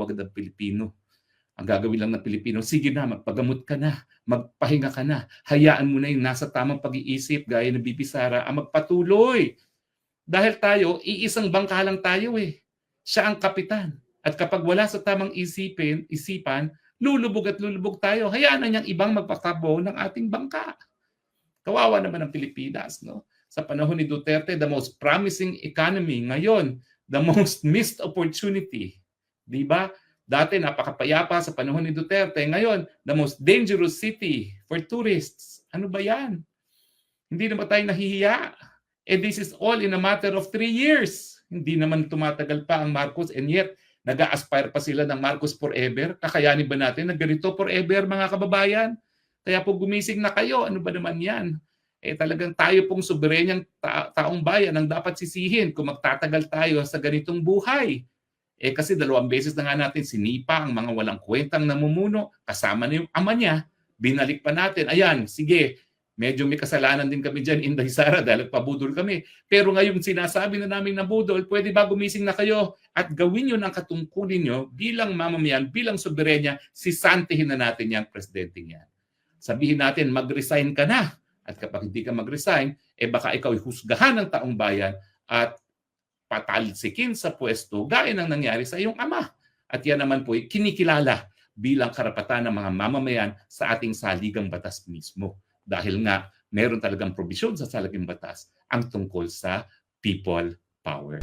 agad ang Pilipino. Ang gagawin lang ng Pilipino, sige na, magpagamot ka na, magpahinga ka na, hayaan mo na yung nasa tamang pag-iisip, gaya ng Bibi Sara, ang magpatuloy. Dahil tayo, iisang bangka lang tayo eh. Siya ang kapitan. At kapag wala sa tamang isipan, lulubog at lulubog tayo. Hayaan na niyang ibang magpakabo ng ating bangka. Kawawa naman ang Pilipinas, no? Sa panahon ni Duterte, the most promising economy. Ngayon, the most missed opportunity. Di ba? Dati napakapayapa sa panahon ni Duterte. Ngayon, the most dangerous city for tourists. Ano ba yan? Hindi naman tayo nahihiya. This is all in a matter of 3 years. Hindi naman tumatagal pa ang Marcos and yet nag-a-aspire pa sila ng Marcos forever. Kakayanin ba natin na ganito forever, mga kababayan? Kaya po gumising na kayo. Ano ba naman yan? Talagang tayo pong soberenyang taong bayan ang dapat sisihin kung magtatagal tayo sa ganitong buhay. Kasi 2 beses na nga natin sinipa ang mga walang kwentang namumuno, kasama na yung ama niya, binalik pa natin. Ayan, sige, medyo may kasalanan din kami dyan, Inday Sara, dahil pabudol kami. Pero ngayon sinasabi na namin nabudol, pwede ba gumising na kayo at gawin nyo ng katungkulin nyo bilang mamamayan, bilang soberenya, sisantihin na natin yung presidente niya. Sabihin natin, mag-resign ka na. At kapag hindi ka mag-resign, baka ikaw husgahan ng taong bayan at patalsikin sa pwesto gaya ng nangyari sa iyong ama. At yan naman po kinikilala bilang karapatan ng mga mamamayan sa ating saligang batas mismo. Dahil nga meron talagang probisyon sa saligang batas ang tungkol sa people power.